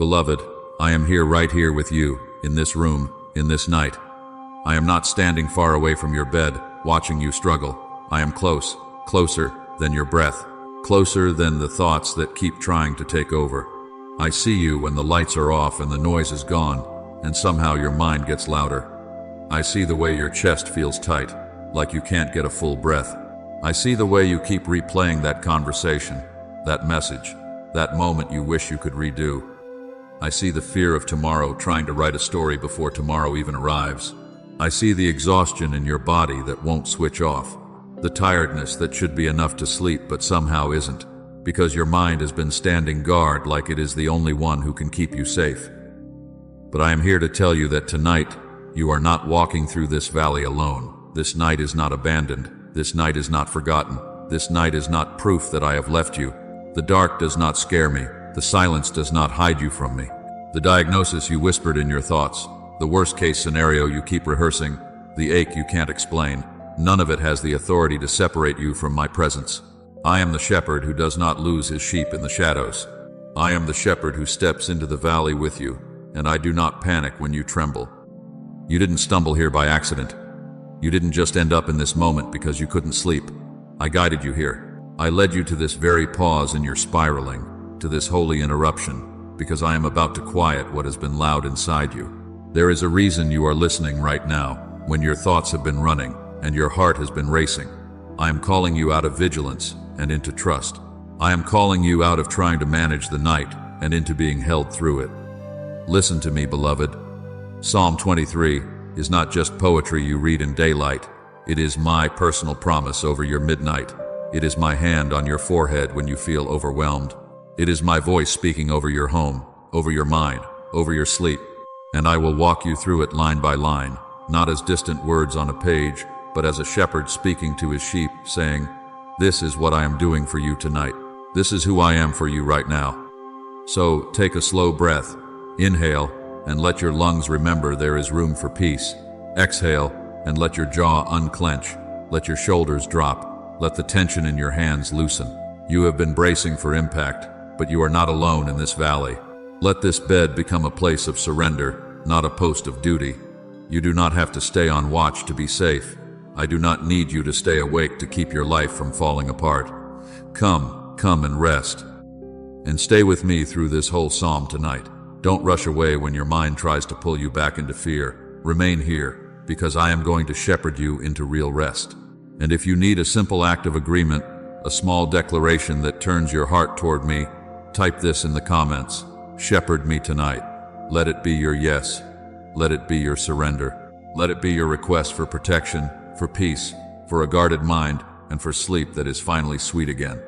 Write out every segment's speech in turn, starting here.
Beloved, I am here right here with you, in this room, in this night. I am not standing far away from your bed, watching you struggle. I am close, closer than your breath, closer than the thoughts that keep trying to take over. I see you when the lights are off and the noise is gone, and somehow your mind gets louder. I see the way your chest feels tight, like you can't get a full breath. I see the way you keep replaying that conversation, that message, that moment you wish you could redo. I see the fear of tomorrow, trying to write a story before tomorrow even arrives. I see the exhaustion in your body that won't switch off, the tiredness that should be enough to sleep but somehow isn't, because your mind has been standing guard like it is the only one who can keep you safe. But I am here to tell you that tonight, you are not walking through this valley alone. This night is not abandoned. This night is not forgotten. This night is not proof that I have left you. The dark does not scare me. The silence does not hide you from me. The diagnosis you whispered in your thoughts, the worst-case scenario you keep rehearsing, the ache you can't explain, none of it has the authority to separate you from my presence. I am the shepherd who does not lose his sheep in the shadows. I am the shepherd who steps into the valley with you, and I do not panic when you tremble. You didn't stumble here by accident. You didn't just end up in this moment because you couldn't sleep. I guided you here. I led you to this very pause in your spiraling, to this holy interruption, because I am about to quiet what has been loud inside you. There is a reason you are listening right now, when your thoughts have been running and your heart has been racing. I am calling you out of vigilance and into trust. I am calling you out of trying to manage the night and into being held through it. Listen to me, beloved. Psalm 23 is not just poetry you read in daylight. It is my personal promise over your midnight. It is my hand on your forehead when you feel overwhelmed. It is my voice speaking over your home, over your mind, over your sleep. And I will walk you through it line by line, not as distant words on a page, but as a shepherd speaking to his sheep, saying, "This is what I am doing for you tonight. This is who I am for you right now." So take a slow breath, inhale, and let your lungs remember there is room for peace. Exhale, and let your jaw unclench. Let your shoulders drop. Let the tension in your hands loosen. You have been bracing for impact, but you are not alone in this valley. Let this bed become a place of surrender, not a post of duty. You do not have to stay on watch to be safe. I do not need you to stay awake to keep your life from falling apart. Come and rest. And stay with me through this whole psalm tonight. Don't rush away when your mind tries to pull you back into fear. Remain here, because I am going to shepherd you into real rest. And if you need a simple act of agreement, a small declaration that turns your heart toward me, type this in the comments. Shepherd me tonight. Let it be your yes. Let it be your surrender. Let it be your request for protection, for peace, for a guarded mind, and for sleep that is finally sweet again.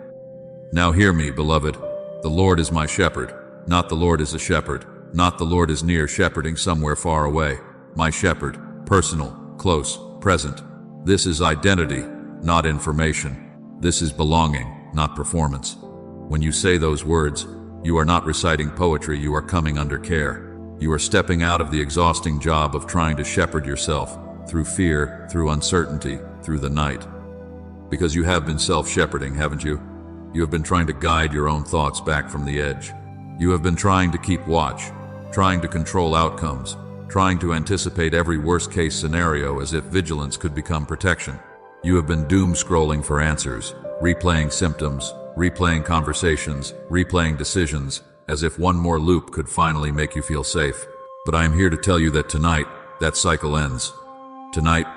Now hear me, beloved. The Lord is my shepherd. Not the Lord is a shepherd. Not the Lord is near shepherding somewhere far away. My shepherd, personal, close, present. This is identity, not information. This is belonging, not performance. When you say those words, you are not reciting poetry, you are coming under care. You are stepping out of the exhausting job of trying to shepherd yourself, through fear, through uncertainty, through the night. Because you have been self-shepherding, haven't you? You have been trying to guide your own thoughts back from the edge. You have been trying to keep watch, trying to control outcomes, trying to anticipate every worst-case scenario as if vigilance could become protection. You have been doom-scrolling for answers, replaying symptoms, replaying conversations, replaying decisions, as if one more loop could finally make you feel safe. But I am here to tell you that tonight, that cycle ends. Tonight,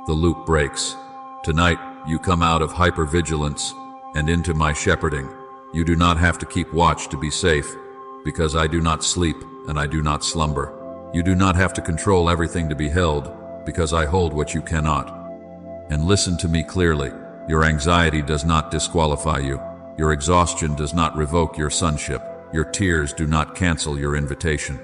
the loop breaks. Tonight, you come out of hypervigilance and into my shepherding. You do not have to keep watch to be safe, because I do not sleep and I do not slumber. You do not have to control everything to be held, because I hold what you cannot. And listen to me clearly. Your anxiety does not disqualify you. Your exhaustion does not revoke your sonship. Your tears do not cancel your invitation.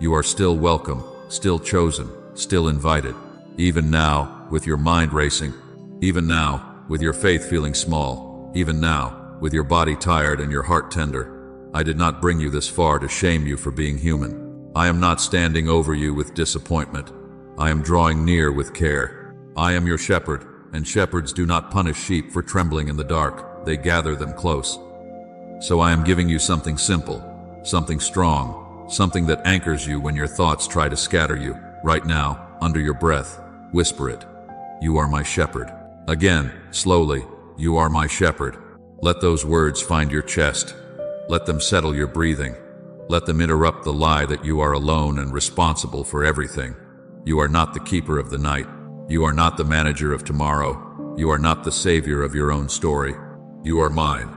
You are still welcome, still chosen, still invited. Even now, with your mind racing. Even now, with your faith feeling small. Even now, with your body tired and your heart tender. I did not bring you this far to shame you for being human. I am not standing over you with disappointment. I am drawing near with care. I am your shepherd, and shepherds do not punish sheep for trembling in the dark. They gather them close. So I am giving you something simple, something strong, something that anchors you when your thoughts try to scatter you. Right now, under your breath, whisper it. You are my shepherd. Again, slowly, you are my shepherd. Let those words find your chest. Let them settle your breathing. Let them interrupt the lie that you are alone and responsible for everything. You are not the keeper of the night. You are not the manager of tomorrow. You are not the savior of your own story. You are mine.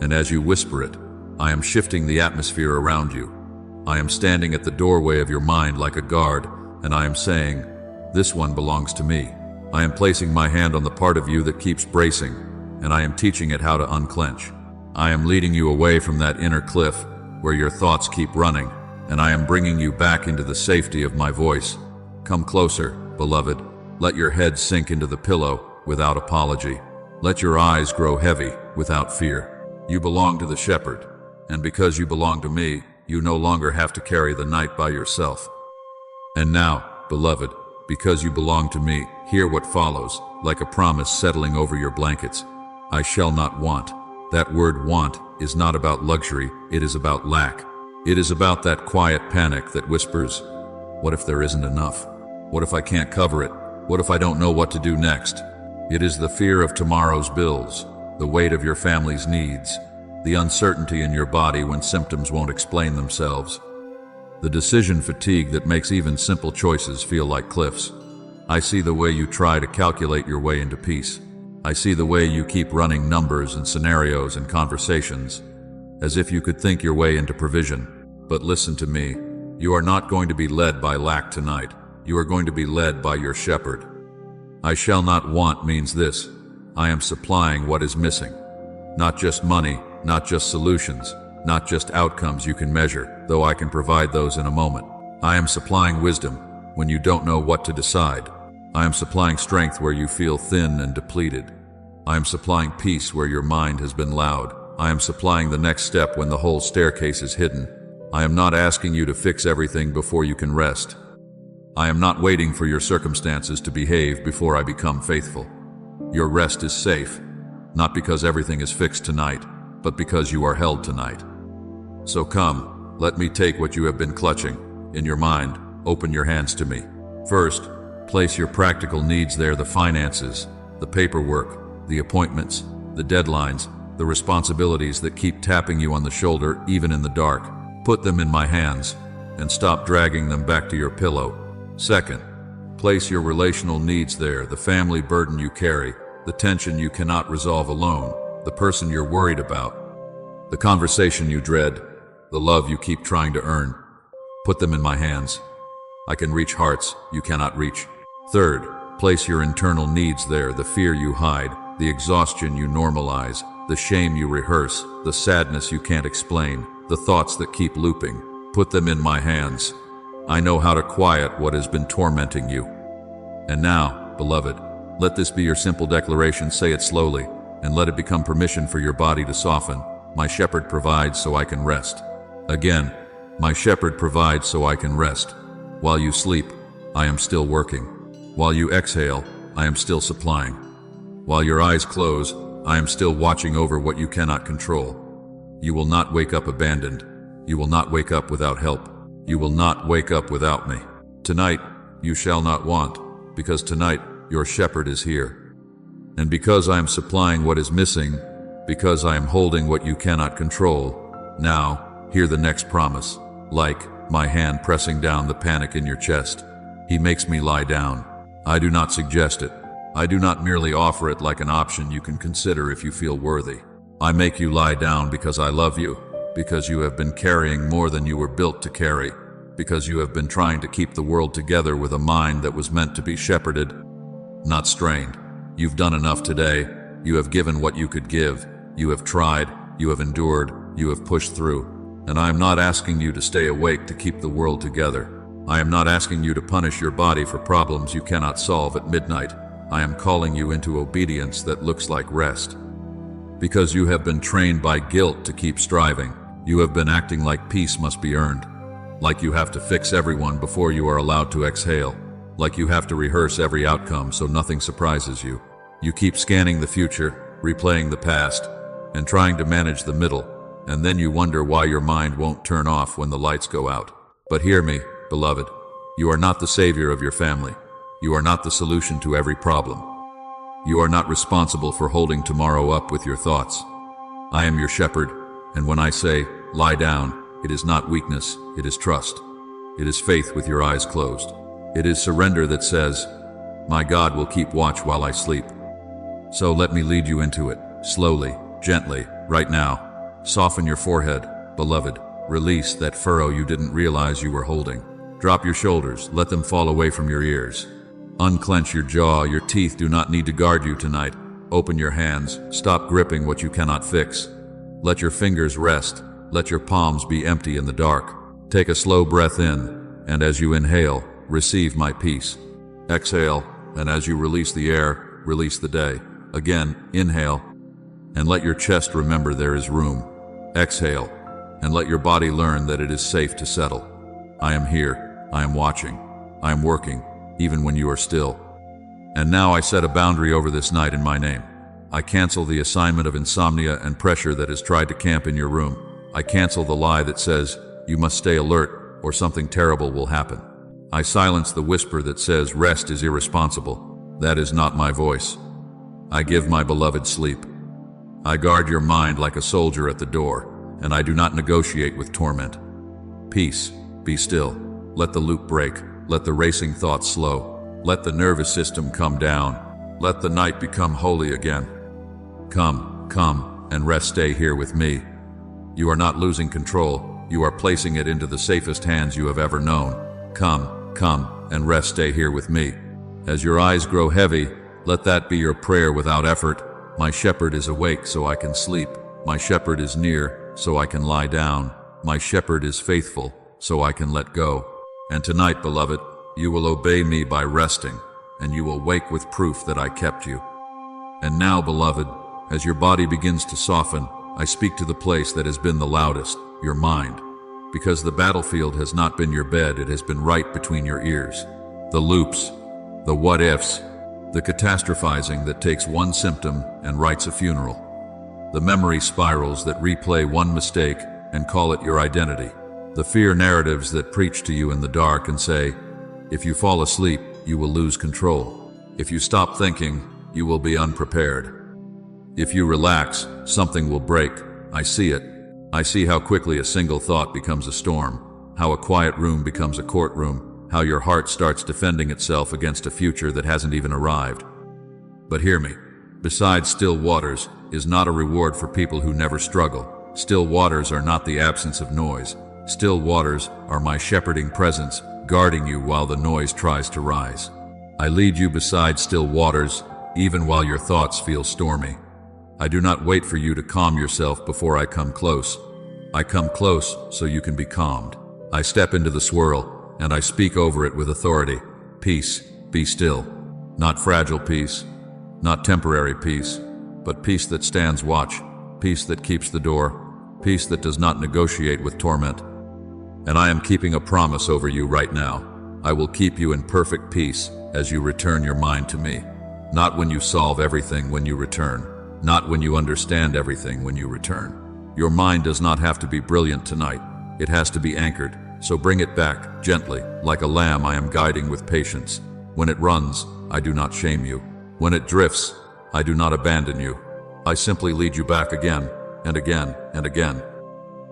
And as you whisper it, I am shifting the atmosphere around you. I am standing at the doorway of your mind like a guard, and I am saying, this one belongs to me. I am placing my hand on the part of you that keeps bracing, and I am teaching it how to unclench. I am leading you away from that inner cliff where your thoughts keep running, and I am bringing you back into the safety of my voice. Come closer, beloved. Let your head sink into the pillow without apology. Let your eyes grow heavy without fear. You belong to the shepherd, and because you belong to me, you no longer have to carry the night by yourself. And now, beloved, because you belong to me, hear what follows, like a promise settling over your blankets. I shall not want. That word want is not about luxury, it is about lack. It is about that quiet panic that whispers, what if there isn't enough? What if I can't cover it? What if I don't know what to do next? It is the fear of tomorrow's bills, the weight of your family's needs, the uncertainty in your body when symptoms won't explain themselves, the decision fatigue that makes even simple choices feel like cliffs. I see the way you try to calculate your way into peace. I see the way you keep running numbers and scenarios and conversations, as if you could think your way into provision. But listen to me, you are not going to be led by lack tonight. You are going to be led by your shepherd. I shall not want means this: I am supplying what is missing. Not just money, not just solutions, not just outcomes you can measure, though I can provide those in a moment. I am supplying wisdom when you don't know what to decide. I am supplying strength where you feel thin and depleted. I am supplying peace where your mind has been loud. I am supplying the next step when the whole staircase is hidden. I am not asking you to fix everything before you can rest. I am not waiting for your circumstances to behave before I become faithful. Your rest is safe, not because everything is fixed tonight, but because you are held tonight. So come, let me take what you have been clutching. In your mind, open your hands to me. First, place your practical needs there: the finances, the paperwork, the appointments, the deadlines, the responsibilities that keep tapping you on the shoulder even in the dark. Put them in my hands and stop dragging them back to your pillow. Second, place your relational needs there: the family burden you carry, the tension you cannot resolve alone, the person you're worried about, the conversation you dread, the love you keep trying to earn. Put them in my hands. I can reach hearts you cannot reach. Third, place your internal needs there: the fear you hide, the exhaustion you normalize, the shame you rehearse, the sadness you can't explain, the thoughts that keep looping. Put them in my hands. I know how to quiet what has been tormenting you. And now, beloved, let this be your simple declaration. Say it slowly, and let it become permission for your body to soften. My shepherd provides so I can rest. Again, my shepherd provides so I can rest. While you sleep, I am still working. While you exhale, I am still supplying. While your eyes close, I am still watching over what you cannot control. You will not wake up abandoned. You will not wake up without help. You will not wake up without me. Tonight, you shall not want, because tonight your shepherd is here. And because I am supplying what is missing, because I am holding what you cannot control, now, hear the next promise. Like my hand pressing down the panic in your chest, he makes me lie down. I do not suggest it. I do not merely offer it like an option you can consider if you feel worthy. I make you lie down because I love you, because you have been carrying more than you were built to carry, because you have been trying to keep the world together with a mind that was meant to be shepherded, not strained. You've done enough today. You have given what you could give. You have tried. You have endured. You have pushed through. And I am not asking you to stay awake to keep the world together. I am not asking you to punish your body for problems you cannot solve at midnight. I am calling you into obedience that looks like rest. Because you have been trained by guilt to keep striving, you have been acting like peace must be earned. Like you have to fix everyone before you are allowed to exhale. Like you have to rehearse every outcome so nothing surprises you. You keep scanning the future, replaying the past, and trying to manage the middle. And then you wonder why your mind won't turn off when the lights go out. But hear me, beloved. You are not the savior of your family. You are not the solution to every problem. You are not responsible for holding tomorrow up with your thoughts. I am your shepherd, and when I say, lie down, it is not weakness, it is trust. It is faith with your eyes closed. It is surrender that says, my God will keep watch while I sleep. So let me lead you into it, slowly, gently, right now. Soften your forehead, beloved. Release that furrow you didn't realize you were holding. Drop your shoulders, let them fall away from your ears. Unclench your jaw, your teeth do not need to guard you tonight. Open your hands, stop gripping what you cannot fix. Let your fingers rest, let your palms be empty in the dark. Take a slow breath in, and as you inhale, receive my peace. Exhale, and as you release the air, release the day. Again, inhale, and let your chest remember there is room. Exhale, and let your body learn that it is safe to settle. I am here, I am watching, I am working, even when you are still. And now I set a boundary over this night in my name. I cancel the assignment of insomnia and pressure that has tried to camp in your room. I cancel the lie that says, you must stay alert or something terrible will happen. I silence the whisper that says rest is irresponsible. That is not my voice. I give my beloved sleep. I guard your mind like a soldier at the door, and I do not negotiate with torment. Peace, be still. Let the loop break. Let the racing thoughts slow. Let the nervous system come down. Let the night become holy again. Come, and rest. Stay here with me. You are not losing control. You are placing it into the safest hands you have ever known. Come, and rest. Stay here with me. As your eyes grow heavy, let that be your prayer without effort. My shepherd is awake so I can sleep. My shepherd is near so I can lie down. My shepherd is faithful so I can let go. And tonight, beloved, you will obey me by resting, and you will wake with proof that I kept you. And now, beloved, as your body begins to soften, I speak to the place that has been the loudest, your mind. Because the battlefield has not been your bed, it has been right between your ears. The loops, the what-ifs, the catastrophizing that takes one symptom and writes a funeral. The memory spirals that replay one mistake and call it your identity. The fear narratives that preach to you in the dark and say, if you fall asleep, you will lose control. If you stop thinking, you will be unprepared. If you relax, something will break. I see it. I see how quickly a single thought becomes a storm, how a quiet room becomes a courtroom, how your heart starts defending itself against a future that hasn't even arrived. But hear me. Besides still waters is not a reward for people who never struggle. Still waters are not the absence of noise. Still waters are my shepherding presence, guarding you while the noise tries to rise. I lead you beside still waters, even while your thoughts feel stormy. I do not wait for you to calm yourself before I come close. I come close so you can be calmed. I step into the swirl, and I speak over it with authority. Peace, be still. Not fragile peace, not temporary peace, but peace that stands watch, peace that keeps the door, peace that does not negotiate with torment. And I am keeping a promise over you right now. I will keep you in perfect peace as you return your mind to me. Not when you solve everything when you return. Not when you understand everything when you return. Your mind does not have to be brilliant tonight. It has to be anchored. So bring it back, gently. Like a lamb I am guiding with patience. When it runs, I do not shame you. When it drifts, I do not abandon you. I simply lead you back again, and again, and again.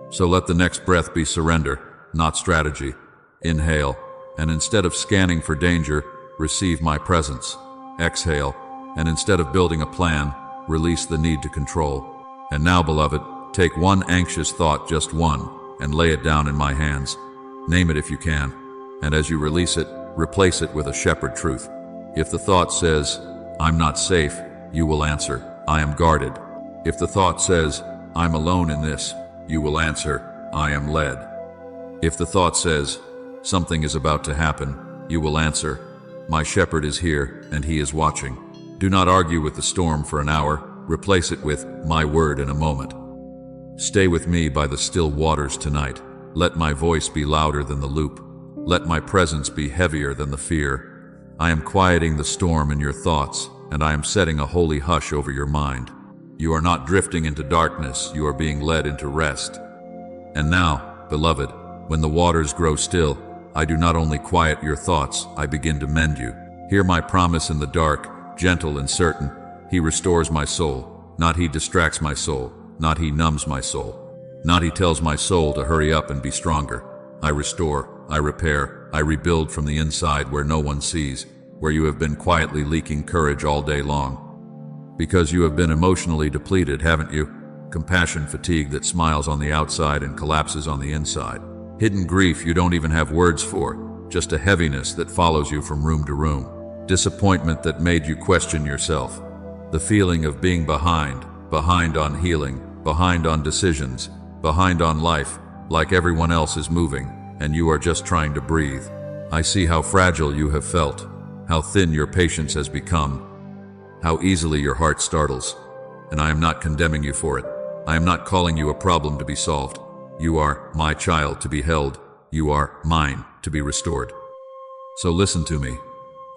So let the next breath be surrender, not strategy. Inhale, and instead of scanning for danger, receive my presence. Exhale, and instead of building a plan, release the need to control. And now, beloved, take one anxious thought, just one, and lay it down in my hands. Name it if you can, and as you release it, replace it with a shepherd truth. If the thought says, I'm not safe, you will answer, I am guarded. If the thought says, I'm alone in this, you will answer, I am led. If the thought says, something is about to happen, you will answer, my shepherd is here and he is watching. Do not argue with the storm for an hour, replace it with my word in a moment. Stay with me by the still waters tonight. Let my voice be louder than the loop. Let my presence be heavier than the fear. I am quieting the storm in your thoughts, and I am setting a holy hush over your mind. You are not drifting into darkness, you are being led into rest. And now, beloved, when the waters grow still, I do not only quiet your thoughts, I begin to mend you. Hear my promise in the dark, gentle and certain. He restores my soul, not he distracts my soul, not he numbs my soul. Not he tells my soul to hurry up and be stronger. I restore, I repair, I rebuild from the inside where no one sees, where you have been quietly leaking courage all day long. Because you have been emotionally depleted, haven't you? Compassion fatigue that smiles on the outside and collapses on the inside. Hidden grief you don't even have words for, just a heaviness that follows you from room to room. Disappointment that made you question yourself. The feeling of being behind on healing, behind on decisions, behind on life, like everyone else is moving, and you are just trying to breathe. I see how fragile you have felt, how thin your patience has become, how easily your heart startles. And I am not condemning you for it. I am not calling you a problem to be solved. You are my child to be held. You are mine to be restored. So listen to me.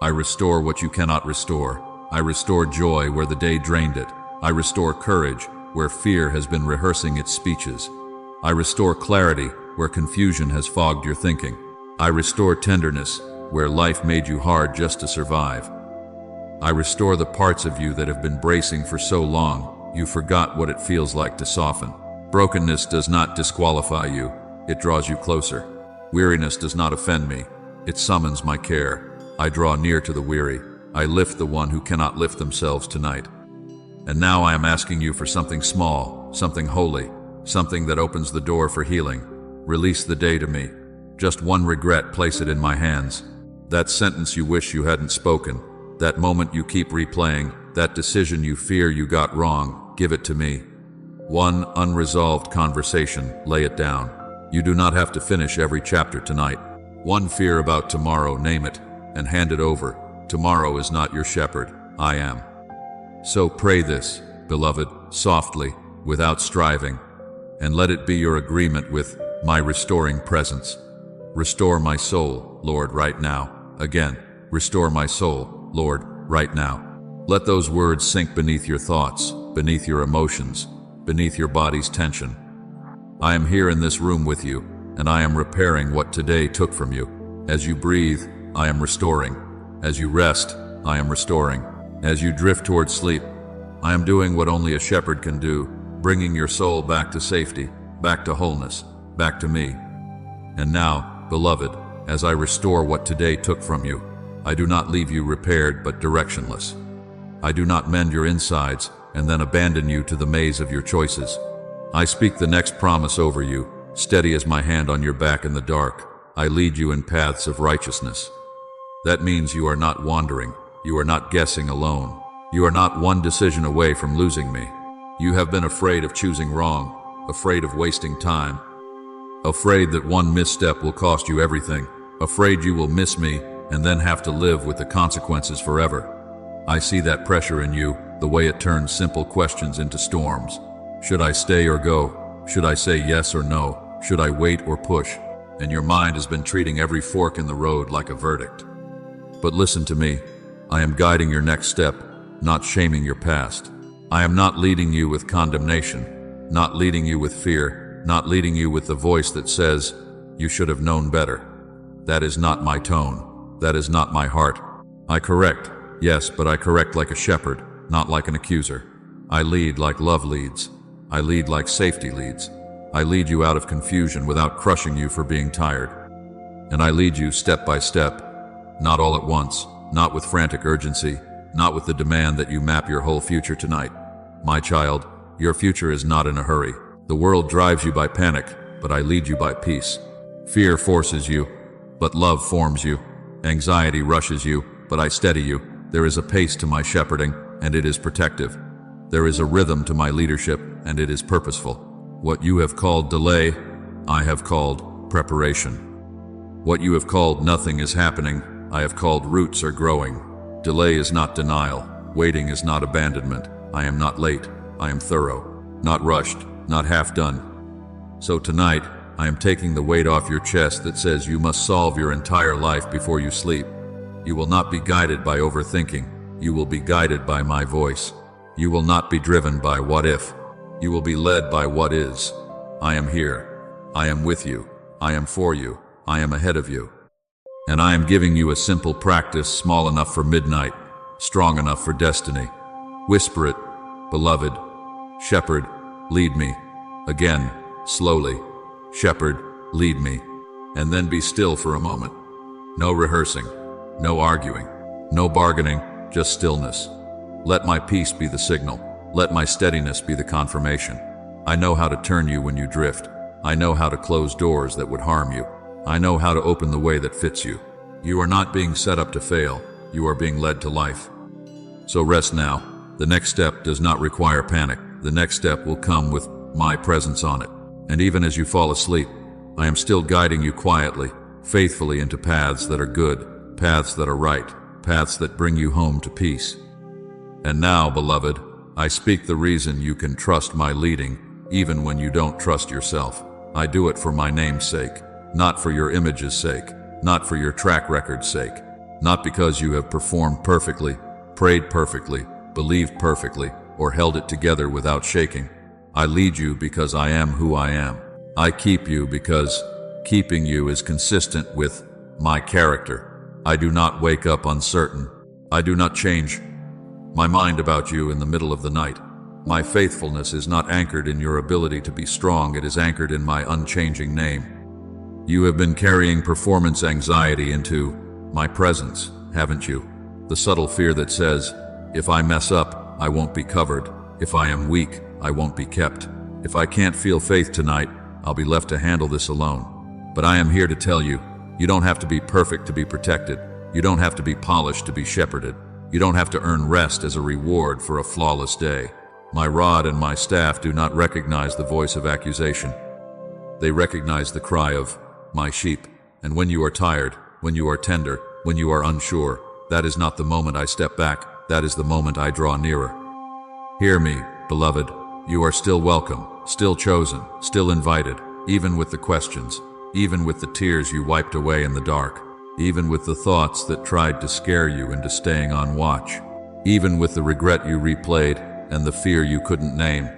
I restore what you cannot restore. I restore joy where the day drained it. I restore courage where fear has been rehearsing its speeches. I restore clarity where confusion has fogged your thinking. I restore tenderness where life made you hard just to survive. I restore the parts of you that have been bracing for so long, you forgot what it feels like to soften. Brokenness does not disqualify you, it draws you closer. Weariness does not offend me, it summons my care. I draw near to the weary, I lift the one who cannot lift themselves tonight. And now I am asking you for something small, something holy, something that opens the door for healing. Release the day to me. Just one regret, place it in my hands. That sentence you wish you hadn't spoken, that moment you keep replaying, that decision you fear you got wrong, give it to me. One unresolved conversation, lay it down. You do not have to finish every chapter tonight. One fear about tomorrow, name it, and hand it over. Tomorrow is not your shepherd, I am. So pray this, beloved, softly, without striving, and let it be your agreement with my restoring presence. Restore my soul, Lord, right now. Again, restore my soul, Lord, right now. Let those words sink beneath your thoughts, beneath your emotions, beneath your body's tension. I am here in this room with you, and I am repairing what today took from you. As you breathe, I am restoring. As you rest, I am restoring. As you drift towards sleep, I am doing what only a shepherd can do, bringing your soul back to safety, back to wholeness, back to me. And now, beloved, as I restore what today took from you, I do not leave you repaired but directionless. I do not mend your insides and then abandon you to the maze of your choices. I speak the next promise over you, steady as my hand on your back in the dark. I lead you in paths of righteousness. That means you are not wandering. You are not guessing alone. You are not one decision away from losing me. You have been afraid of choosing wrong, afraid of wasting time, afraid that one misstep will cost you everything, afraid you will miss me and then have to live with the consequences forever. I see that pressure in you, the way it turns simple questions into storms. Should I stay or go? Should I say yes or no? Should I wait or push? And your mind has been treating every fork in the road like a verdict. But listen to me. I am guiding your next step, not shaming your past. I am not leading you with condemnation, not leading you with fear, not leading you with the voice that says, you should have known better. That is not my tone. That is not my heart. I correct, yes, but I correct like a shepherd, not like an accuser. I lead like love leads. I lead like safety leads. I lead you out of confusion without crushing you for being tired. And I lead you step by step, not all at once, not with frantic urgency, not with the demand that you map your whole future tonight. My child, your future is not in a hurry. The world drives you by panic, but I lead you by peace. Fear forces you, but love forms you. Anxiety rushes you, but I steady you. There is a pace to my shepherding, and it is protective. There is a rhythm to my leadership, and it is purposeful. What you have called delay, I have called preparation. What you have called nothing is happening, I have called roots are growing. Delay is not denial. Waiting is not abandonment. I am not late. I am thorough. Not rushed. Not half done. So tonight, I am taking the weight off your chest that says you must solve your entire life before you sleep. You will not be guided by overthinking. You will be guided by my voice. You will not be driven by what if. You will be led by what is. I am here. I am with you. I am for you. I am ahead of you. And I am giving you a simple practice small enough for midnight, strong enough for destiny. Whisper it, beloved. Shepherd, lead me. Again, slowly. Shepherd, lead me. And then be still for a moment. No rehearsing, no arguing, no bargaining, just stillness. Let my peace be the signal. Let my steadiness be the confirmation. I know how to turn you when you drift. I know how to close doors that would harm you. I know how to open the way that fits you. You are not being set up to fail. You are being led to life. So rest now. The next step does not require panic. The next step will come with my presence on it. And even as you fall asleep, I am still guiding you quietly, faithfully into paths that are good, paths that are right, paths that bring you home to peace. And now, beloved, I speak the reason you can trust my leading, even when you don't trust yourself. I do it for my name's sake, not for your image's sake, not for your track record's sake, not because you have performed perfectly, prayed perfectly, believed perfectly, or held it together without shaking. I lead you because I am who I am. I keep you because keeping you is consistent with my character. I do not wake up uncertain. I do not change my mind about you in the middle of the night. My faithfulness is not anchored in your ability to be strong, it is anchored in my unchanging name. You have been carrying performance anxiety into my presence, haven't you? The subtle fear that says, if I mess up, I won't be covered. If I am weak, I won't be kept. If I can't feel faith tonight, I'll be left to handle this alone. But I am here to tell you, you don't have to be perfect to be protected. You don't have to be polished to be shepherded. You don't have to earn rest as a reward for a flawless day. My rod and my staff do not recognize the voice of accusation. They recognize the cry of my sheep. And when you are tired, when you are tender, when you are unsure, that is not the moment I step back, that is the moment I draw nearer. Hear me, beloved. You are still welcome, still chosen, still invited, even with the questions, even with the tears you wiped away in the dark, even with the thoughts that tried to scare you into staying on watch, even with the regret you replayed and the fear you couldn't name.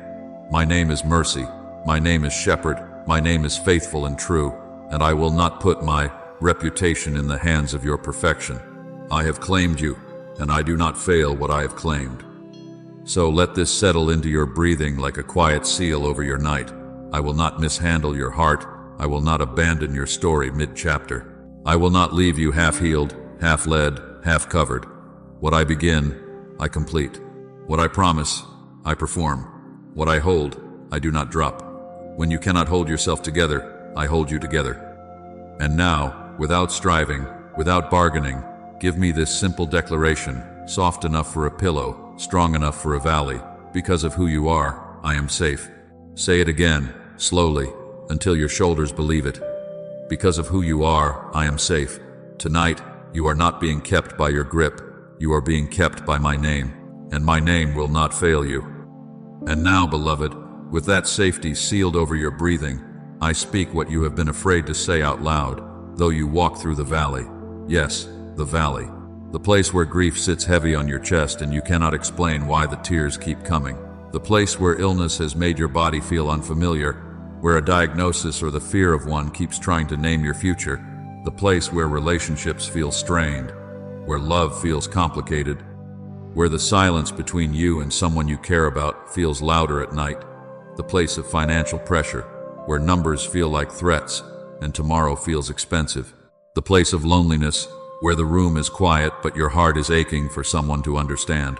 My name is Mercy, my name is Shepherd, my name is faithful and true, and I will not put my reputation in the hands of your perfection. I have claimed you, and I do not fail what I have claimed. So let this settle into your breathing like a quiet seal over your night. I will not mishandle your heart. I will not abandon your story mid-chapter. I will not leave you half-healed, half-led, half-covered. What I begin, I complete. What I promise, I perform. What I hold, I do not drop. When you cannot hold yourself together, I hold you together. And now, without striving, without bargaining, give me this simple declaration, soft enough for a pillow, strong enough for a valley. Because of who you are, I am safe. Say it again, slowly, until your shoulders believe it. Because of who you are, I am safe. Tonight, you are not being kept by your grip. You are being kept by my name, and my name will not fail you. And now, beloved, with that safety sealed over your breathing, I speak what you have been afraid to say out loud, though you walk through the valley. Yes, the valley. The place where grief sits heavy on your chest and you cannot explain why the tears keep coming. The place where illness has made your body feel unfamiliar, where a diagnosis or the fear of one keeps trying to name your future. The place where relationships feel strained, where love feels complicated, where the silence between you and someone you care about feels louder at night. The place of financial pressure, where numbers feel like threats and tomorrow feels expensive. The place of loneliness, where the room is quiet but your heart is aching for someone to understand.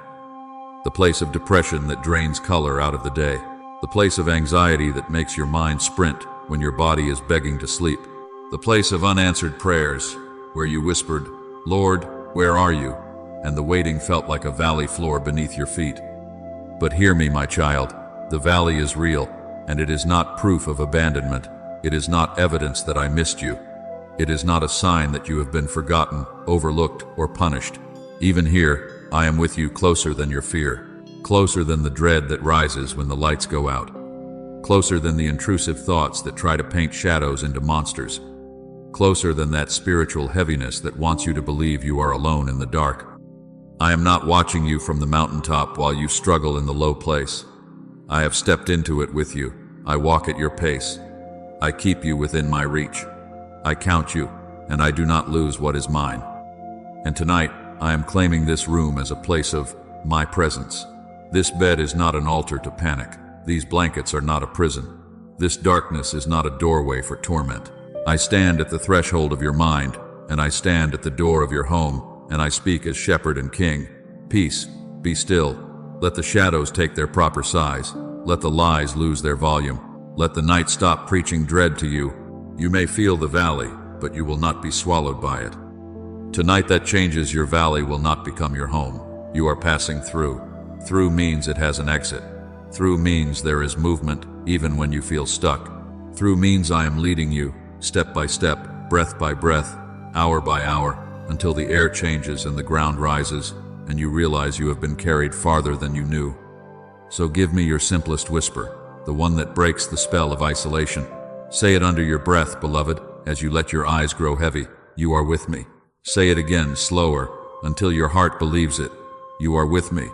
The place of depression that drains color out of the day. The place of anxiety that makes your mind sprint when your body is begging to sleep. The place of unanswered prayers, where you whispered, "Lord, where are you?" and the waiting felt like a valley floor beneath your feet. But hear me, my child, the valley is real, and it is not proof of abandonment. It is not evidence that I missed you. It is not a sign that you have been forgotten, overlooked, or punished. Even here, I am with you closer than your fear, closer than the dread that rises when the lights go out, closer than the intrusive thoughts that try to paint shadows into monsters, closer than that spiritual heaviness that wants you to believe you are alone in the dark. I am not watching you from the mountaintop while you struggle in the low place. I have stepped into it with you. I walk at your pace. I keep you within my reach. I count you, and I do not lose what is mine. And tonight, I am claiming this room as a place of my presence. This bed is not an altar to panic. These blankets are not a prison. This darkness is not a doorway for torment. I stand at the threshold of your mind, and I stand at the door of your home, and I speak as shepherd and king. Peace, be still. Let the shadows take their proper size. Let the lies lose their volume. Let the night stop preaching dread to you. You may feel the valley, but you will not be swallowed by it. Tonight that changes. Your valley will not become your home. You are passing through. Through means it has an exit. Through means there is movement, even when you feel stuck. Through means I am leading you, step by step, breath by breath, hour by hour, until the air changes and the ground rises, and you realize you have been carried farther than you knew. So give me your simplest whisper, the one that breaks the spell of isolation. Say it under your breath, beloved, as you let your eyes grow heavy. You are with me. Say it again, slower, until your heart believes it. You are with me.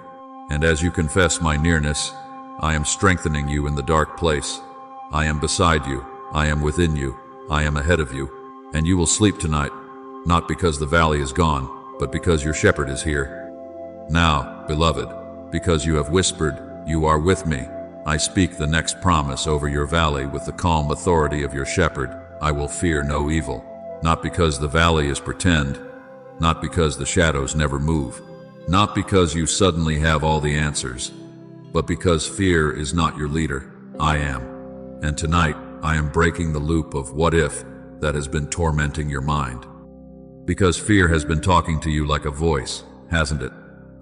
And as you confess my nearness, I am strengthening you in the dark place. I am beside you. I am within you. I am ahead of you. And you will sleep tonight, not because the valley is gone, but because your shepherd is here. Now, beloved, because you have whispered, you are with me, I speak the next promise over your valley with the calm authority of your shepherd. I will fear no evil. Not because the valley is pretend, not because the shadows never move, not because you suddenly have all the answers, but because fear is not your leader. I am. And tonight, I am breaking the loop of what if that has been tormenting your mind. Because fear has been talking to you like a voice, hasn't it?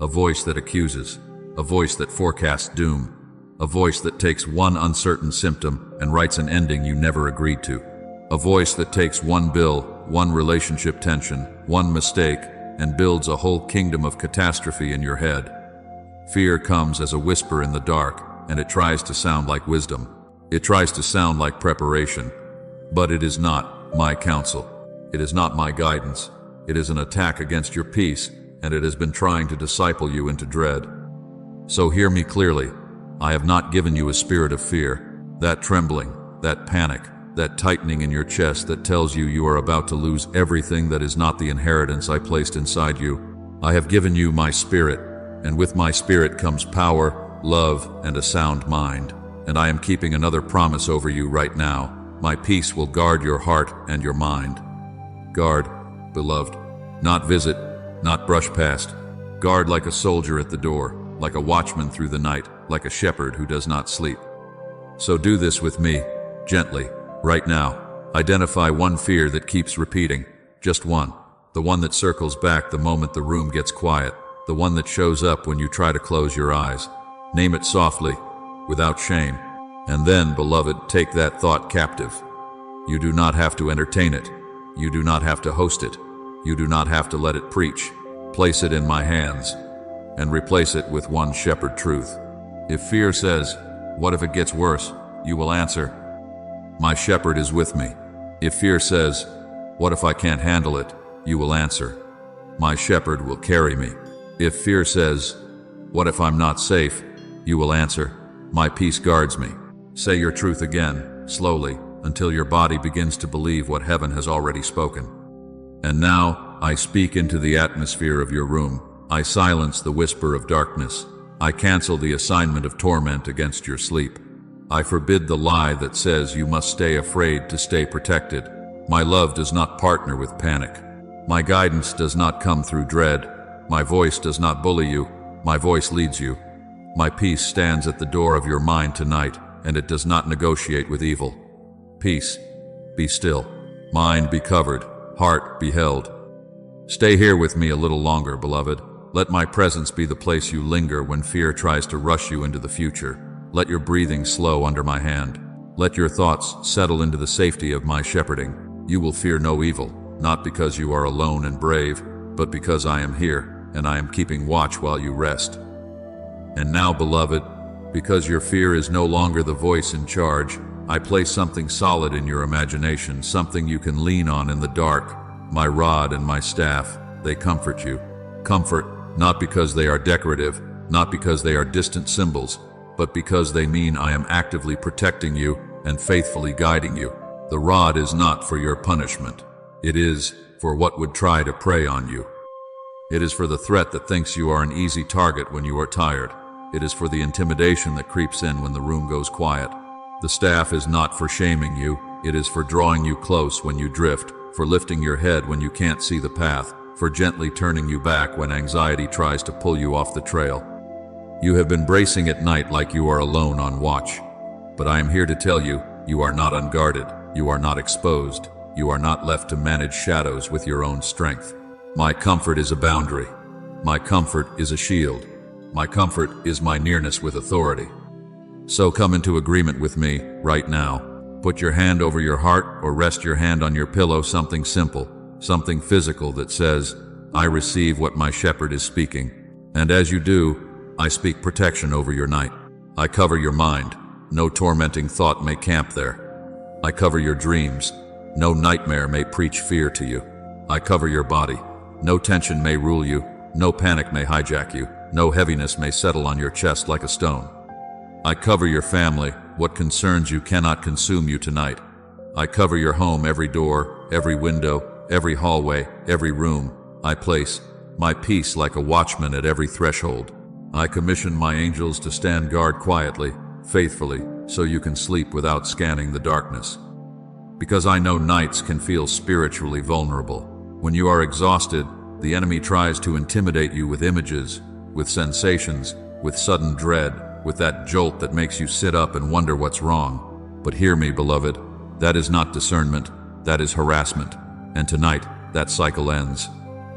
A voice that accuses, a voice that forecasts doom, a voice that takes one uncertain symptom and writes an ending you never agreed to. A voice that takes one bill, one relationship tension, one mistake, and builds a whole kingdom of catastrophe in your head. Fear comes as a whisper in the dark, and it tries to sound like wisdom. It tries to sound like preparation. But it is not my counsel. It is not my guidance. It is an attack against your peace, and it has been trying to disciple you into dread. So hear me clearly. I have not given you a spirit of fear, that trembling, that panic, that tightening in your chest that tells you you are about to lose everything that is not the inheritance I placed inside you. I have given you my spirit, and with my spirit comes power, love, and a sound mind. And I am keeping another promise over you right now. My peace will guard your heart and your mind. Guard, beloved. Not visit, not brush past. Guard like a soldier at the door, like a watchman through the night, like a shepherd who does not sleep. So do this with me, gently, right now. Identify one fear that keeps repeating, just one. The one that circles back the moment the room gets quiet, the one that shows up when you try to close your eyes. Name it softly, without shame. And then, beloved, take that thought captive. You do not have to entertain it. You do not have to host it. You do not have to let it preach. Place it in my hands, and replace it with one shepherd truth. If fear says, "What if it gets worse?" you will answer, "My shepherd is with me." If fear says, "What if I can't handle it?" you will answer, "My shepherd will carry me." If fear says, "What if I'm not safe?" you will answer, "My peace guards me." Say your truth again, slowly, until your body begins to believe what heaven has already spoken. And now, I speak into the atmosphere of your room. I silence the whisper of darkness. I cancel the assignment of torment against your sleep. I forbid the lie that says you must stay afraid to stay protected. My love does not partner with panic. My guidance does not come through dread. My voice does not bully you. My voice leads you. My peace stands at the door of your mind tonight, and it does not negotiate with evil. Peace, be still. Mind, be covered. Heart, be held. Stay here with me a little longer, beloved. Let my presence be the place you linger when fear tries to rush you into the future. Let your breathing slow under my hand. Let your thoughts settle into the safety of my shepherding. You will fear no evil, not because you are alone and brave, but because I am here, and I am keeping watch while you rest. And now, beloved, because your fear is no longer the voice in charge, I place something solid in your imagination, something you can lean on in the dark. My rod and my staff, they comfort you. Comfort, not because they are decorative, not because they are distant symbols, but because they mean I am actively protecting you and faithfully guiding you. The rod is not for your punishment. It is for what would try to prey on you. It is for the threat that thinks you are an easy target when you are tired. It is for the intimidation that creeps in when the room goes quiet. The staff is not for shaming you. It is for drawing you close when you drift, for lifting your head when you can't see the path, for gently turning you back when anxiety tries to pull you off the trail. You have been bracing at night like you are alone on watch. But I am here to tell you, you are not unguarded. You are not exposed. You are not left to manage shadows with your own strength. My comfort is a boundary. My comfort is a shield. My comfort is my nearness with authority. So come into agreement with me right now. Put your hand over your heart or rest your hand on your pillow, something simple, something physical that says, I receive what my shepherd is speaking. And as you do, I speak protection over your night. I cover your mind. No tormenting thought may camp there. I cover your dreams. No nightmare may preach fear to you. I cover your body. No tension may rule you. No panic may hijack you. No heaviness may settle on your chest like a stone. I cover your family. What concerns you cannot consume you tonight. I cover your home, every door, every window, every hallway, every room. I place my peace like a watchman at every threshold. I commission my angels to stand guard quietly, faithfully, so you can sleep without scanning the darkness. Because I know nights can feel spiritually vulnerable. When you are exhausted, the enemy tries to intimidate you with images, with sensations, with sudden dread, with that jolt that makes you sit up and wonder what's wrong. But hear me, beloved, that is not discernment, that is harassment. And tonight, that cycle ends.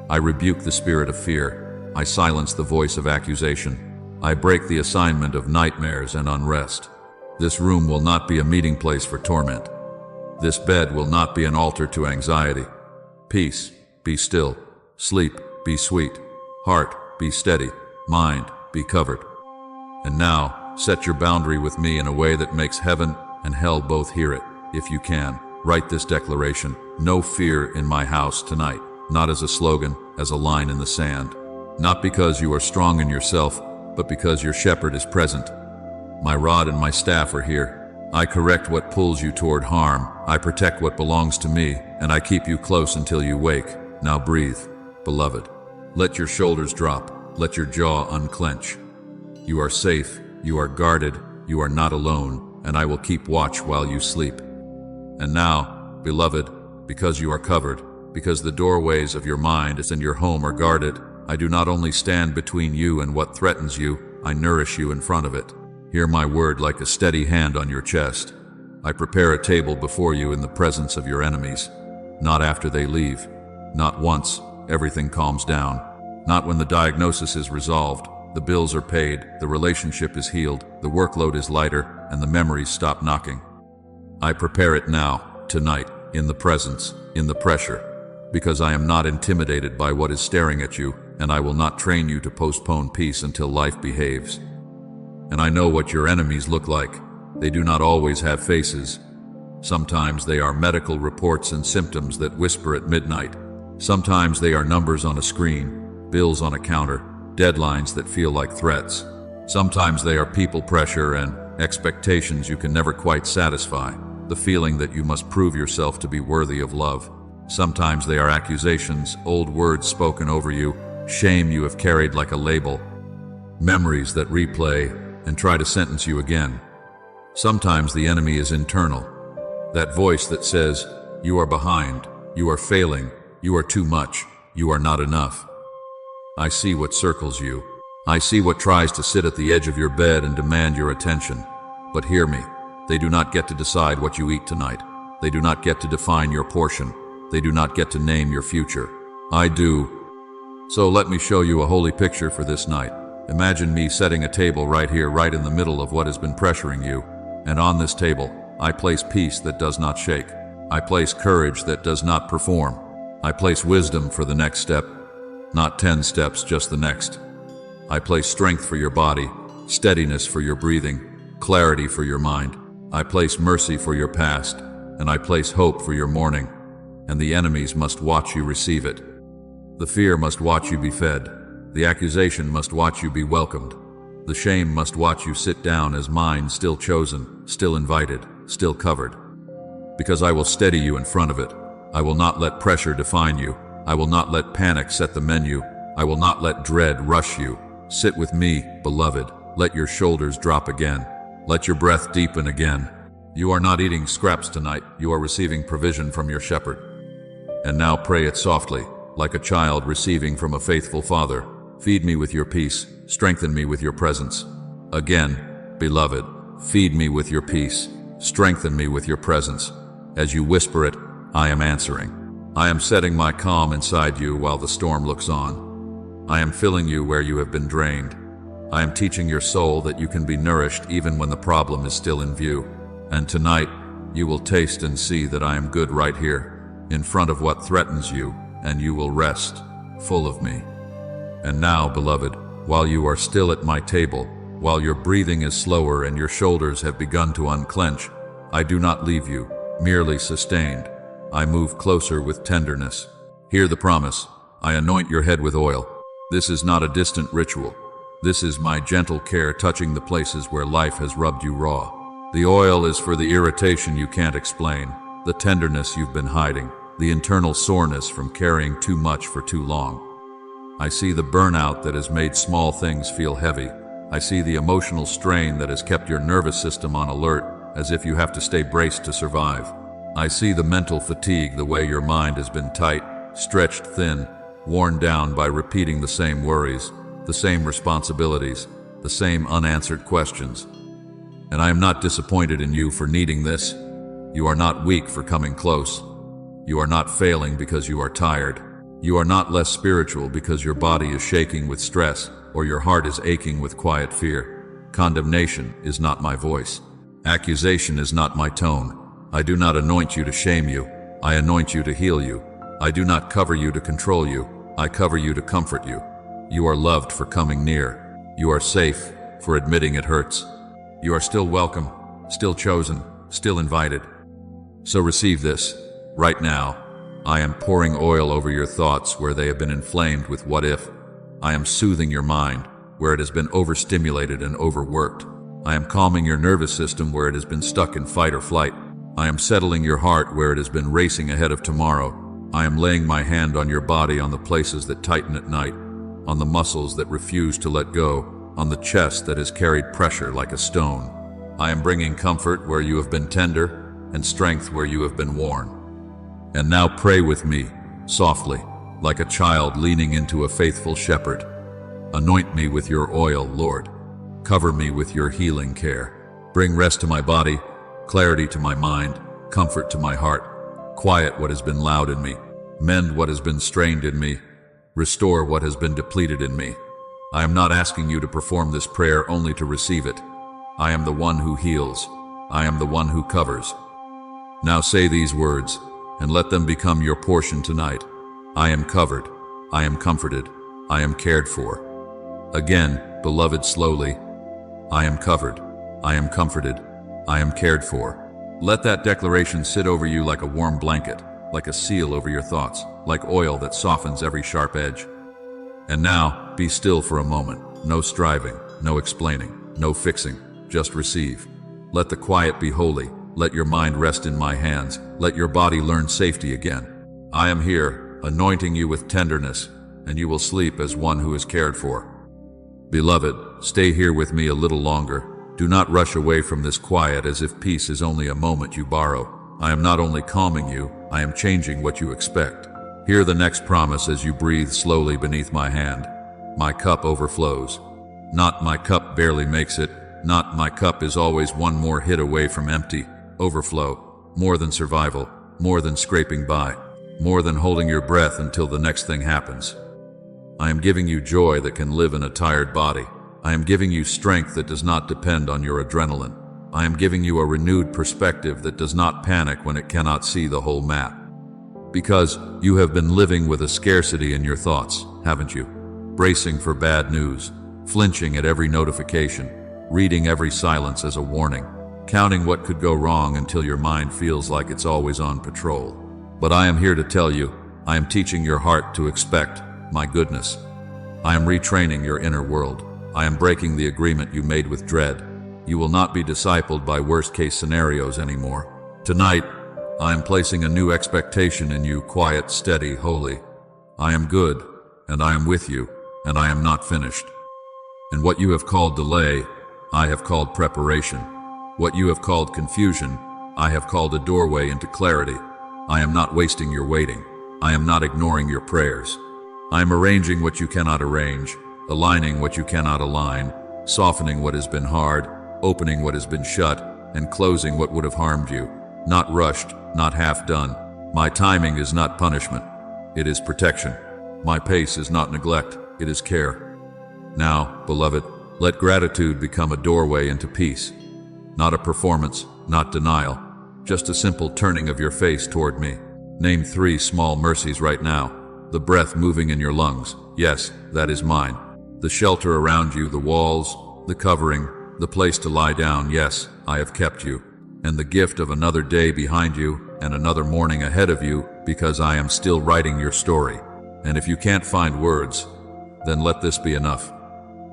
I rebuke the spirit of fear. I silence the voice of accusation. I break the assignment of nightmares and unrest. This room will not be a meeting place for torment. This bed will not be an altar to anxiety. Peace, be still. Sleep, be sweet. Heart, be steady. Mind, be covered. And now, set your boundary with me in a way that makes heaven and hell both hear it. If you can, write this declaration: no fear in my house tonight. Not as a slogan, as a line in the sand. Not because you are strong in yourself, but because your shepherd is present. My rod and my staff are here. I correct what pulls you toward harm. I protect what belongs to me, and I keep you close until you wake. Now breathe, beloved. Let your shoulders drop. Let your jaw unclench. You are safe. You are guarded. You are not alone, and I will keep watch while you sleep. And now, beloved, because you are covered, because the doorways of your mind and your home are guarded, I do not only stand between you and what threatens you, I nourish you in front of it. Hear my word like a steady hand on your chest. I prepare a table before you in the presence of your enemies. Not after they leave. Not once everything calms down. Not when the diagnosis is resolved, the bills are paid, the relationship is healed, the workload is lighter, and the memories stop knocking. I prepare it now, tonight, in the presence, in the pressure, because I am not intimidated by what is staring at you, and I will not train you to postpone peace until life behaves. And I know what your enemies look like. They do not always have faces. Sometimes they are medical reports and symptoms that whisper at midnight. Sometimes they are numbers on a screen, bills on a counter, deadlines that feel like threats. Sometimes they are people pressure and expectations you can never quite satisfy, the feeling that you must prove yourself to be worthy of love. Sometimes they are accusations, old words spoken over you, shame you have carried like a label, memories that replay and try to sentence you again. Sometimes the enemy is internal, that voice that says, you are behind, you are failing, you are too much, you are not enough. I see what circles you. I see what tries to sit at the edge of your bed and demand your attention. But hear me, they do not get to decide what you eat tonight. They do not get to define your portion. They do not get to name your future. I do. So let me show you a holy picture for this night. Imagine me setting a table right here, right in the middle of what has been pressuring you. And on this table, I place peace that does not shake. I place courage that does not perform. I place wisdom for the next step. Not 10 steps, just the next. I place strength for your body, steadiness for your breathing, clarity for your mind. I place mercy for your past, and I place hope for your morning. And the enemies must watch you receive it. The fear must watch you be fed. The accusation must watch you be welcomed. The shame must watch you sit down as mine, still chosen, still invited, still covered. Because I will steady you in front of it. I will not let pressure define you. I will not let panic set the menu. I will not let dread rush you. Sit with me, beloved. Let your shoulders drop again. Let your breath deepen again. You are not eating scraps tonight. You are receiving provision from your shepherd. And now pray it softly, like a child receiving from a faithful father. Feed me with your peace. Strengthen me with your presence. Again, beloved, feed me with your peace. Strengthen me with your presence. As you whisper it, I am answering. I am setting my calm inside you while the storm looks on. I am filling you where you have been drained. I am teaching your soul that you can be nourished even when the problem is still in view. And tonight, you will taste and see that I am good right here, in front of what threatens you, and you will rest, full of me. And now, beloved, while you are still at my table, while your breathing is slower and your shoulders have begun to unclench, I do not leave you, merely sustained. I move closer with tenderness. Hear the promise. I anoint your head with oil. This is not a distant ritual. This is my gentle care touching the places where life has rubbed you raw. The oil is for the irritation you can't explain, the tenderness you've been hiding, the internal soreness from carrying too much for too long. I see the burnout that has made small things feel heavy. I see the emotional strain that has kept your nervous system on alert, as if you have to stay braced to survive. I see the mental fatigue, the way your mind has been tight, stretched thin, worn down by repeating the same worries, the same responsibilities, the same unanswered questions. And I am not disappointed in you for needing this. You are not weak for coming close. You are not failing because you are tired. You are not less spiritual because your body is shaking with stress or your heart is aching with quiet fear. Condemnation is not my voice. Accusation is not my tone. I do not anoint you to shame you. I anoint you to heal you. I do not cover you to control you. I cover you to comfort you. You are loved for coming near. You are safe for admitting it hurts. You are still welcome, still chosen, still invited. So receive this, right now. I am pouring oil over your thoughts where they have been inflamed with what if. I am soothing your mind where it has been overstimulated and overworked. I am calming your nervous system where it has been stuck in fight or flight. I am settling your heart where it has been racing ahead of tomorrow. I am laying my hand on your body, on the places that tighten at night, on the muscles that refuse to let go, on the chest that has carried pressure like a stone. I am bringing comfort where you have been tender and strength where you have been worn. And now pray with me, softly, like a child leaning into a faithful shepherd. Anoint me with your oil, Lord. Cover me with your healing care. Bring rest to my body, clarity to my mind, comfort to my heart. Quiet what has been loud in me. Mend what has been strained in me. Restore what has been depleted in me. I am not asking you to perform this prayer only to receive it. I am the one who heals. I am the one who covers. Now say these words, and let them become your portion tonight. I am covered. I am comforted. I am cared for. Again, beloved, slowly. I am covered. I am comforted. I am cared for. Let that declaration sit over you like a warm blanket, like a seal over your thoughts, like oil that softens every sharp edge. And now, be still for a moment. No striving, no explaining, no fixing. Just receive. Let the quiet be holy. Let your mind rest in my hands. Let your body learn safety again. I am here, anointing you with tenderness, and you will sleep as one who is cared for. Beloved, stay here with me a little longer. Do not rush away from this quiet as if peace is only a moment you borrow. I am not only calming you, I am changing what you expect. Hear the next promise as you breathe slowly beneath my hand. My cup overflows. Not my cup barely makes it. Not my cup is always one more hit away from empty. Overflow, more than survival, more than scraping by, more than holding your breath until the next thing happens. I am giving you joy that can live in a tired body. I am giving you strength that does not depend on your adrenaline. I am giving you a renewed perspective that does not panic when it cannot see the whole map. Because you have been living with a scarcity in your thoughts, haven't you? Bracing for bad news, flinching at every notification, reading every silence as a warning, counting what could go wrong until your mind feels like it's always on patrol. But I am here to tell you, I am teaching your heart to expect my goodness. I am retraining your inner world. I am breaking the agreement you made with dread. You will not be discipled by worst-case scenarios anymore. Tonight, I am placing a new expectation in you, quiet, steady, holy. I am good, and I am with you, and I am not finished. And what you have called delay, I have called preparation. What you have called confusion, I have called a doorway into clarity. I am not wasting your waiting. I am not ignoring your prayers. I am arranging what you cannot arrange, aligning what you cannot align, softening what has been hard, opening what has been shut, and closing what would have harmed you. Not rushed, not half done. My timing is not punishment. It is protection. My pace is not neglect. It is care. Now, beloved, let gratitude become a doorway into peace. Not a performance, not denial, just a simple turning of your face toward me. Name 3 small mercies right now. The breath moving in your lungs. Yes, that is mine. The shelter around you, the walls, the covering, the place to lie down. Yes, I have kept you. And the gift of another day behind you and another morning ahead of you, because I am still writing your story. And if you can't find words, then let this be enough.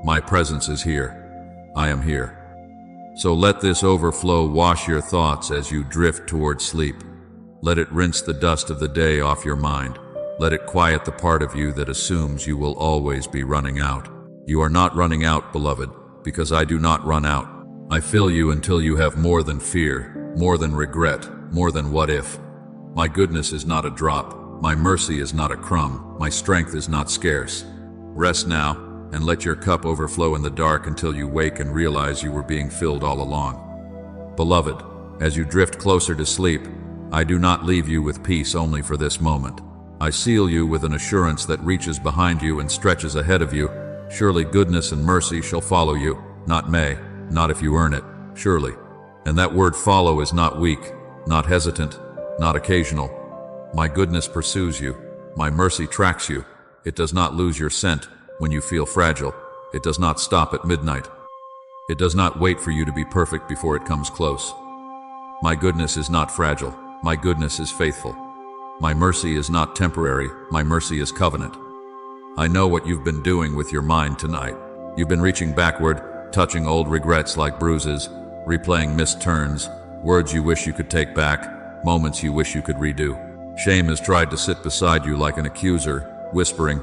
My presence is here. I am here. So let this overflow wash your thoughts as you drift toward sleep. Let it rinse the dust of the day off your mind. Let it quiet the part of you that assumes you will always be running out. You are not running out, beloved, because I do not run out. I fill you until you have more than fear, more than regret, more than what if. My goodness is not a drop. My mercy is not a crumb. My strength is not scarce. Rest now, and let your cup overflow in the dark until you wake and realize you were being filled all along. Beloved, as you drift closer to sleep, I do not leave you with peace only for this moment. I seal you with an assurance that reaches behind you and stretches ahead of you. Surely goodness and mercy shall follow you, not may, not if you earn it, surely. And that word follow is not weak, not hesitant, not occasional. My goodness pursues you. My mercy tracks you. It does not lose your scent when you feel fragile. It does not stop at midnight. It does not wait for you to be perfect before it comes close. My goodness is not fragile. My goodness is faithful. My mercy is not temporary. My mercy is covenant. I know what you've been doing with your mind tonight. You've been reaching backward, touching old regrets like bruises, replaying missed turns, words you wish you could take back, moments you wish you could redo. Shame has tried to sit beside you like an accuser, whispering,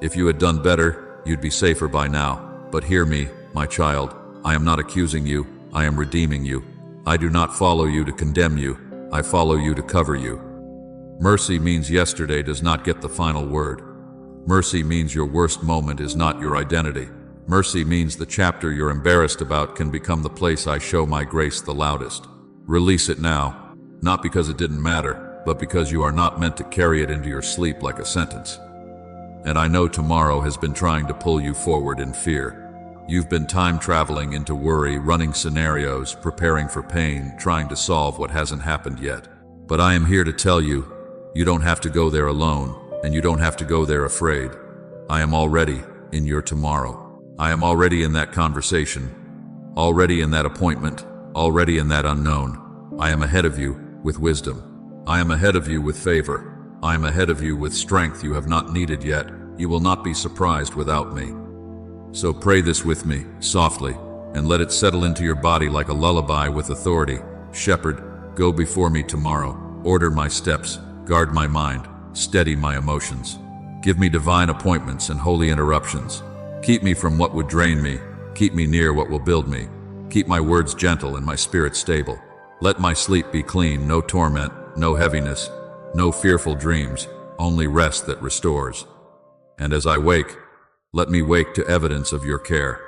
if you had done better, you'd be safer by now. But hear me, my child, I am not accusing you, I am redeeming you. I do not follow you to condemn you, I follow you to cover you. Mercy means yesterday does not get the final word. Mercy means your worst moment is not your identity. Mercy means the chapter you're embarrassed about can become the place I show my grace the loudest. Release it now, not because it didn't matter, but because you are not meant to carry it into your sleep like a sentence. And I know tomorrow has been trying to pull you forward in fear. You've been time traveling into worry, running scenarios, preparing for pain, trying to solve what hasn't happened yet. But I am here to tell you, you don't have to go there alone, and you don't have to go there afraid. I am already in your tomorrow. I am already in that conversation, already in that appointment, already in that unknown. I am ahead of you with wisdom. I am ahead of you with favor. I am ahead of you with strength you have not needed yet. You will not be surprised without me. So pray this with me, softly, and let it settle into your body like a lullaby with authority. Shepherd, go before me tomorrow. Order my steps, guard my mind, steady my emotions. Give me divine appointments and holy interruptions. Keep me from what would drain me. Keep me near what will build me. Keep my words gentle and my spirit stable. Let my sleep be clean, no torment, no heaviness, no fearful dreams, only rest that restores. And as I wake, let me wake to evidence of your care.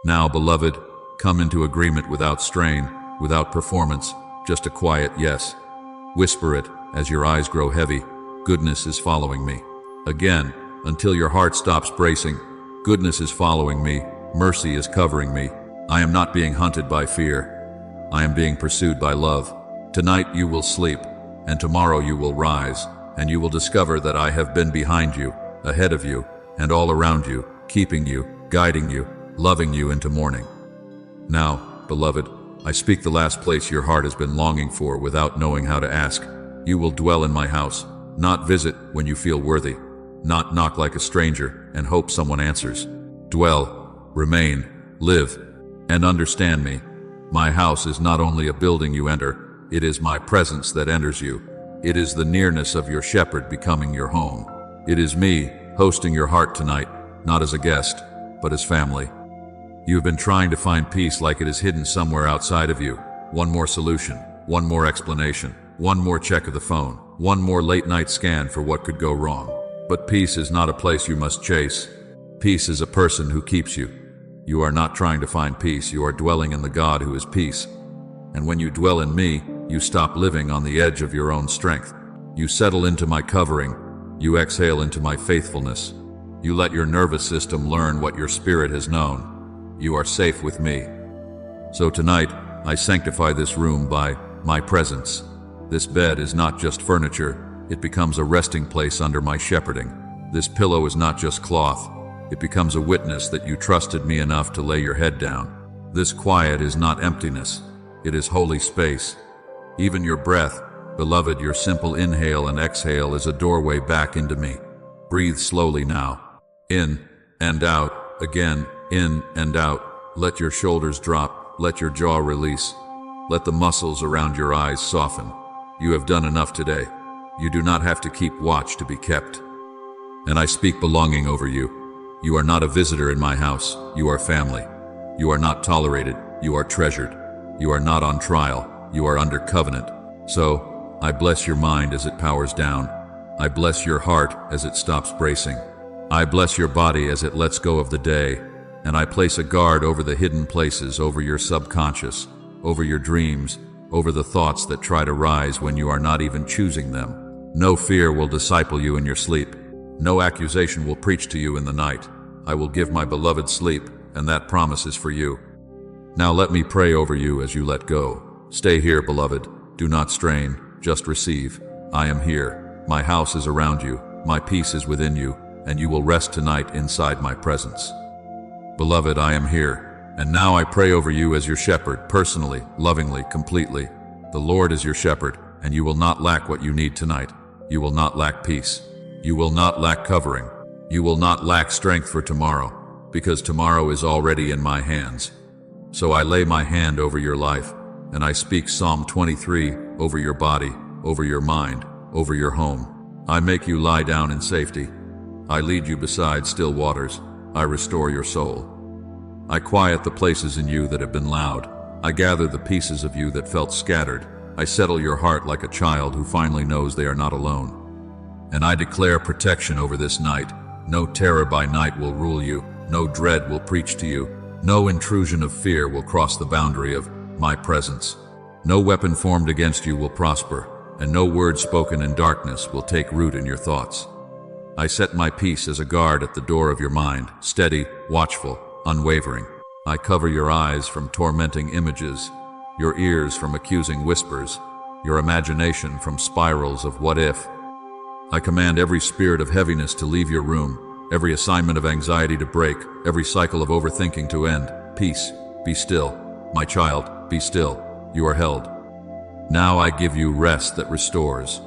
Now, beloved, come into agreement without strain, without performance, just a quiet yes. Whisper it as your eyes grow heavy. Goodness is following me. Again, until your heart stops bracing. Goodness is following me. Mercy is covering me. I am not being hunted by fear. I am being pursued by love. Tonight you will sleep, and tomorrow you will rise, and you will discover that I have been behind you, ahead of you, and all around you, keeping you, guiding you, loving you into morning. Now, beloved, I speak the last place your heart has been longing for without knowing how to ask. You will dwell in my house, not visit when you feel worthy. not knock like a stranger and hope someone answers. Dwell, remain, live, and understand me. My house is not only a building you enter, it is my presence that enters you. It is the nearness of your shepherd becoming your home. It is me hosting your heart tonight, not as a guest, but as family. You have been trying to find peace like it is hidden somewhere outside of you. One more solution, one more explanation, one more check of the phone, one more late-night scan for what could go wrong. But peace is not a place you must chase. Peace is a person who keeps you. You are not trying to find peace, you are dwelling in the God who is peace. And when you dwell in me, you stop living on the edge of your own strength. You settle into my covering. You exhale into my faithfulness. You let your nervous system learn what your spirit has known. You are safe with me. So tonight, I sanctify this room by my presence. This bed is not just furniture, it becomes a resting place under my shepherding. This pillow is not just cloth, it becomes a witness that you trusted me enough to lay your head down. This quiet is not emptiness, it is holy space. Even your breath, beloved, your simple inhale and exhale is a doorway back into me. Breathe slowly now. In and out, again, in and out. Let your shoulders drop, let your jaw release. Let the muscles around your eyes soften. You have done enough today. You do not have to keep watch to be kept. And I speak belonging over you. You are not a visitor in my house, you are family. You are not tolerated, you are treasured. You are not on trial, you are under covenant. So, I bless your mind as it powers down. I bless your heart as it stops bracing. I bless your body as it lets go of the day. And I place a guard over the hidden places, over your subconscious, over your dreams, over the thoughts that try to rise when you are not even choosing them. No fear will disciple you in your sleep. No accusation will preach to you in the night. I will give my beloved sleep, and that promise is for you. Now let me pray over you as you let go. Stay here, beloved. Do not strain, just receive. I am here. My house is around you. My peace is within you, and you will rest tonight inside my presence. Beloved, I am here, and now I pray over you as your shepherd, personally, lovingly, completely. The Lord is your shepherd, and you will not lack what you need tonight. You will not lack peace. You will not lack covering. You will not lack strength for tomorrow, because tomorrow is already in my hands. So I lay my hand over your life, and I speak Psalm 23 over your body, over your mind, over your home. I make you lie down in safety. I lead you beside still waters. I restore your soul. I quiet the places in you that have been loud. I gather the pieces of you that felt scattered. I settle your heart like a child who finally knows they are not alone. And I declare protection over this night. No terror by night will rule you. No dread will preach to you. No intrusion of fear will cross the boundary of my presence. No weapon formed against you will prosper, and no word spoken in darkness will take root in your thoughts. I set my peace as a guard at the door of your mind, steady, watchful, unwavering. I cover your eyes from tormenting images, your ears from accusing whispers, your imagination from spirals of what if. I command every spirit of heaviness to leave your room, every assignment of anxiety to break, every cycle of overthinking to end. Peace, be still. My child, be still. You are held. Now I give you rest that restores.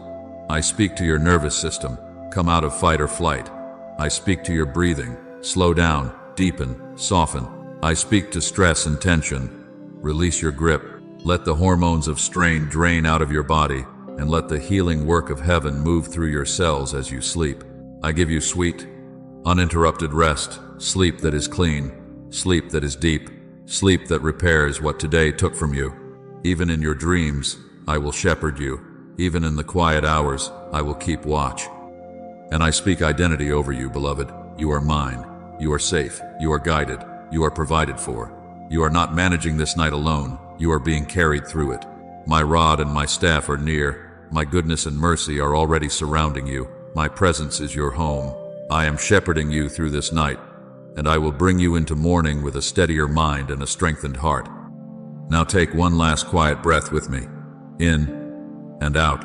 I speak to your nervous system. Come out of fight or flight. I speak to your breathing. Slow down, deepen, soften. I speak to stress and tension. Release your grip. Let the hormones of strain drain out of your body, and let the healing work of heaven move through your cells as you sleep. I give you sweet, uninterrupted rest, sleep that is clean, sleep that is deep, sleep that repairs what today took from you. Even in your dreams, I will shepherd you. Even in the quiet hours, I will keep watch. And I speak identity over you, beloved. You are mine. You are safe. You are guided. You are provided for. You are not managing this night alone. You are being carried through it. My rod and my staff are near. My goodness and mercy are already surrounding you. My presence is your home. I am shepherding you through this night, and I will bring you into morning with a steadier mind and a strengthened heart. Now take one last quiet breath with me. In and out.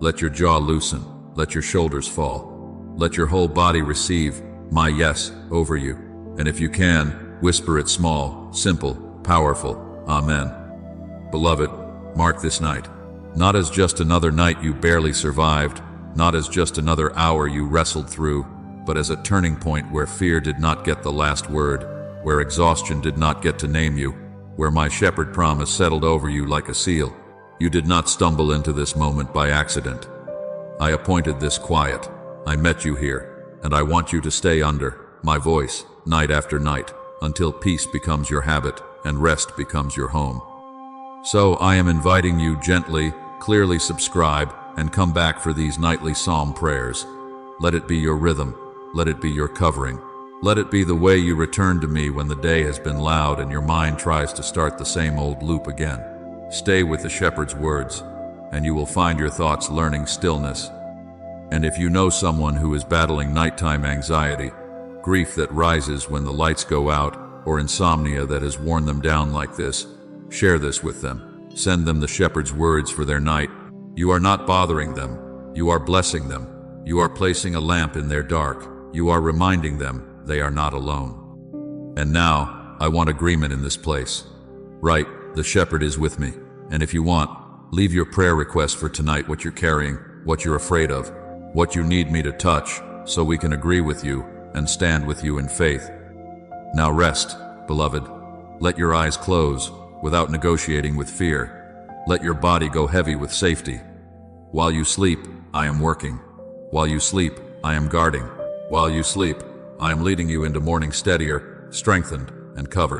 Let your jaw loosen. Let your shoulders fall. Let your whole body receive my yes over you. And if you can, whisper it small, simple, powerful. Amen. Beloved, mark this night, not as just another night you barely survived, not as just another hour you wrestled through, but as a turning point where fear did not get the last word, where exhaustion did not get to name you, where my shepherd promise settled over you like a seal. You did not stumble into this moment by accident. I appointed this quiet. I met you here, and I want you to stay under my voice, night after night, until peace becomes your habit and rest becomes your home. So I am inviting you gently, clearly subscribe, and come back for these nightly psalm prayers. Let it be your rhythm. Let it be your covering. Let it be the way you return to me when the day has been loud and your mind tries to start the same old loop again. Stay with the shepherd's words, and you will find your thoughts learning stillness. And if you know someone who is battling nighttime anxiety, grief that rises when the lights go out, or insomnia that has worn them down like this, share this with them. Send them the shepherd's words for their night. You are not bothering them. You are blessing them. You are placing a lamp in their dark. You are reminding them they are not alone. And now, I want agreement in this place. Right, the shepherd is with me. And if you want, leave your prayer request for tonight, what you're carrying, what you're afraid of, what you need me to touch, so we can agree with you and stand with you in faith. Now rest, beloved. Let your eyes close without negotiating with fear. Let your body go heavy with safety. While you sleep, I am working. While you sleep, I am guarding. While you sleep, I am leading you into morning steadier, strengthened, and covered.